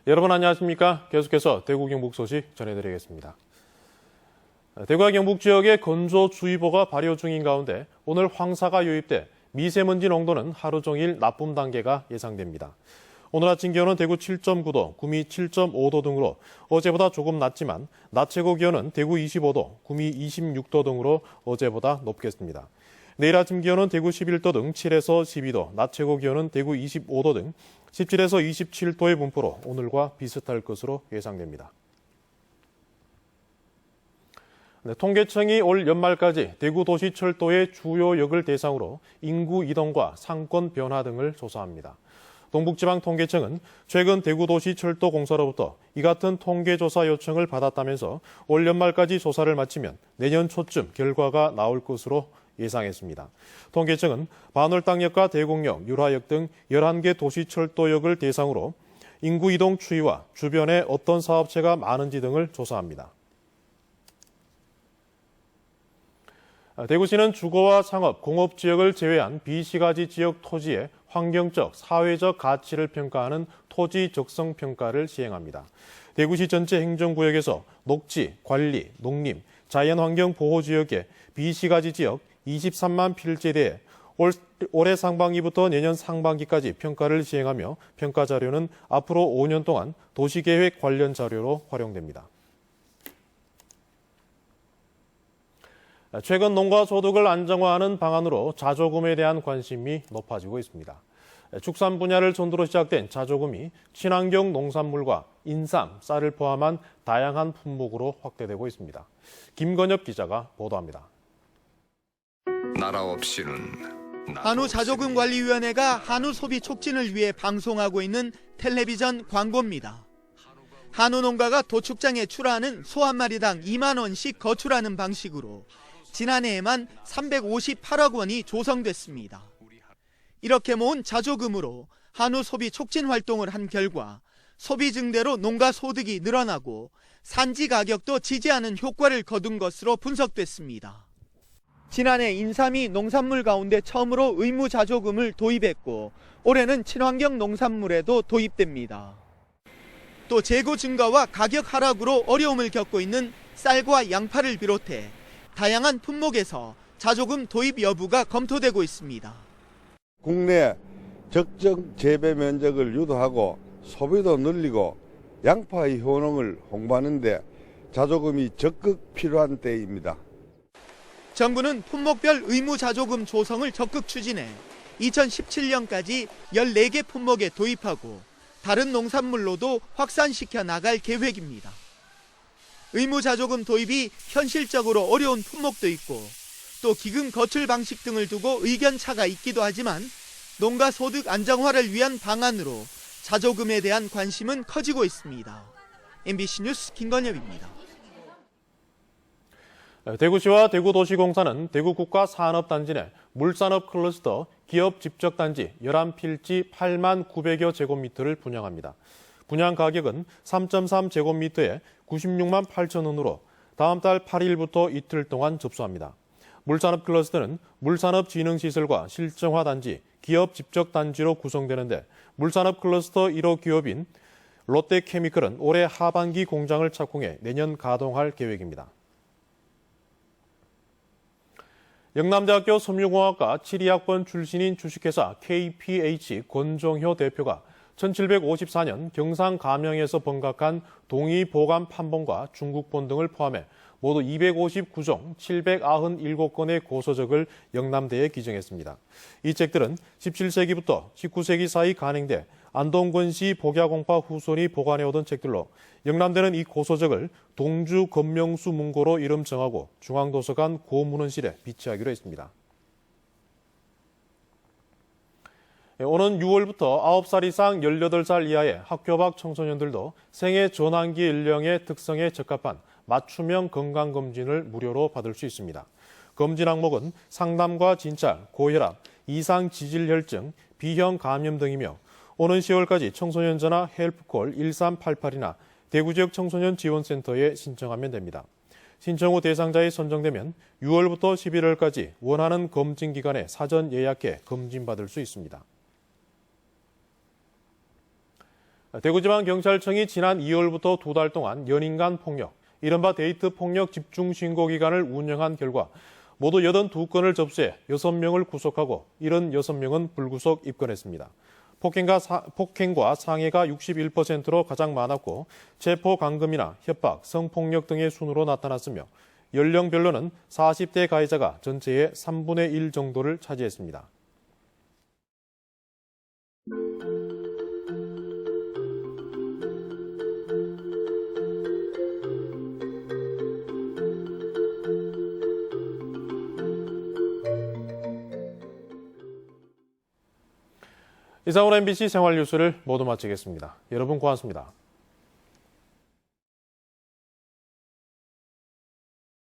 여러분 안녕하십니까? 계속해서 대구 경북 소식 전해드리겠습니다. 대구와 경북 지역에 건조주의보가 발효 중인 가운데 오늘 황사가 유입돼 미세먼지 농도는 하루 종일 나쁨 단계가 예상됩니다. 오늘 아침 기온은 대구 7.9도, 구미 7.5도 등으로 어제보다 조금 낮지만 낮 최고 기온은 대구 25도, 구미 26도 등으로 어제보다 높겠습니다. 내일 아침 기온은 대구 11도 등 7에서 12도, 낮 최고 기온은 대구 25도 등 17에서 27도의 분포로 오늘과 비슷할 것으로 예상됩니다. 통계청이 올 연말까지 대구 도시철도의 주요 역을 대상으로 인구 이동과 상권 변화 등을 조사합니다. 동북지방통계청은 최근 대구도시철도 공사로부터 이 같은 통계조사 요청을 받았다면서 올 연말까지 조사를 마치면 내년 초쯤 결과가 나올 것으로 예상했습니다. 통계청은 반월당역과 대곡역, 유라역 등 11개 도시철도역을 대상으로 인구 이동 추이와 주변에 어떤 사업체가 많은지 등을 조사합니다. 대구시는 주거와 상업, 공업지역을 제외한 비시가지 지역 토지의 환경적, 사회적 가치를 평가하는 토지 적성 평가를 시행합니다. 대구시 전체 행정구역에서 녹지, 관리, 농림, 자연환경 보호지역의 비시가지 지역 23만 필지에 대해 올해 상반기부터 내년 상반기까지 평가를 시행하며 평가 자료는 앞으로 5년 동안 도시계획 관련 자료로 활용됩니다. 최근 농가 소득을 안정화하는 방안으로 자조금에 대한 관심이 높아지고 있습니다. 축산 분야를 전도로 시작된 자조금이 친환경 농산물과 인삼, 쌀을 포함한 다양한 품목으로 확대되고 있습니다. 김건엽 기자가 보도합니다. 나라 없이는 한우자조금관리위원회가 한우 소비 촉진을 위해 방송하고 있는 텔레비전 광고입니다. 한우 농가가 도축장에 출하하는 소 한 마리당 2만 원씩 거출하는 방식으로 지난해에만 358억 원이 조성됐습니다. 이렇게 모은 자조금으로 한우 소비 촉진 활동을 한 결과 소비 증대로 농가 소득이 늘어나고 산지 가격도 지지하는 효과를 거둔 것으로 분석됐습니다. 지난해 인삼이 농산물 가운데 처음으로 의무 자조금을 도입했고 올해는 친환경 농산물에도 도입됩니다. 또 재고 증가와 가격 하락으로 어려움을 겪고 있는 쌀과 양파를 비롯해 다양한 품목에서 자조금 도입 여부가 검토되고 있습니다. 국내 적정 재배 면적을 유도하고 소비도 늘리고 양파의 효능을 홍보하는 데 자조금이 적극 필요한 때입니다. 정부는 품목별 의무 자조금 조성을 적극 추진해 2017년까지 14개 품목에 도입하고 다른 농산물로도 확산시켜 나갈 계획입니다. 의무 자조금 도입이 현실적으로 어려운 품목도 있고 또 기금 거출 방식 등을 두고 의견 차가 있기도 하지만 농가 소득 안정화를 위한 방안으로 자조금에 대한 관심은 커지고 있습니다. MBC 뉴스 김건엽입니다. 대구시와 대구도시공사는 대구국가산업단지 내 물산업 클러스터 기업 집적단지 11필지 8만 900여 제곱미터를 분양합니다. 분양 가격은 3.3제곱미터에 96만 8천 원으로 다음 달 8일부터 이틀 동안 접수합니다. 물산업 클러스터는 물산업진흥시설과 실정화단지, 기업 집적단지로 구성되는데 물산업 클러스터 1호 기업인 롯데케미컬은 올해 하반기 공장을 착공해 내년 가동할 계획입니다. 영남대학교 섬유공학과 72학번 출신인 주식회사 KPH 권정효 대표가 1754년 경상 가명에서 번각한 동의보감 판본과 중국본 등을 포함해 모두 259종 797건의 고서적을 영남대에 기증했습니다. 이 책들은 17세기부터 19세기 사이 간행돼 안동권시 복야공파 후손이 보관해오던 책들로 영남대는 이 고서적을 동주 건명수 문고로 이름 정하고 중앙도서관 고문헌실에 비치하기로 했습니다. 오는 6월부터 9살 이상 18살 이하의 학교 밖 청소년들도 생애 전환기 연령의 특성에 적합한 맞춤형 건강검진을 무료로 받을 수 있습니다. 검진 항목은 상담과 진찰, 고혈압, 이상 지질혈증, B형 감염 등이며 오는 10월까지 청소년 전화 헬프콜 1388이나 대구 지역 청소년 지원센터에 신청하면 됩니다. 신청 후 대상자에 선정되면 6월부터 11월까지 원하는 검진 기관에 사전 예약해 검진받을 수 있습니다. 대구지방경찰청이 지난 2월부터 2달 동안 연인 간 폭력, 이른바 데이트 폭력 집중 신고 기간을 운영한 결과 모두 82건을 접수해 6명을 구속하고 76명은 불구속 입건했습니다. 폭행과 상해가 61%로 가장 많았고 체포 감금이나 협박, 성폭력 등의 순으로 나타났으며 연령별로는 40대 가해자가 전체의 3분의 1 정도를 차지했습니다. 이상으로 MBC 생활뉴스를 모두 마치겠습니다. 여러분 고맙습니다.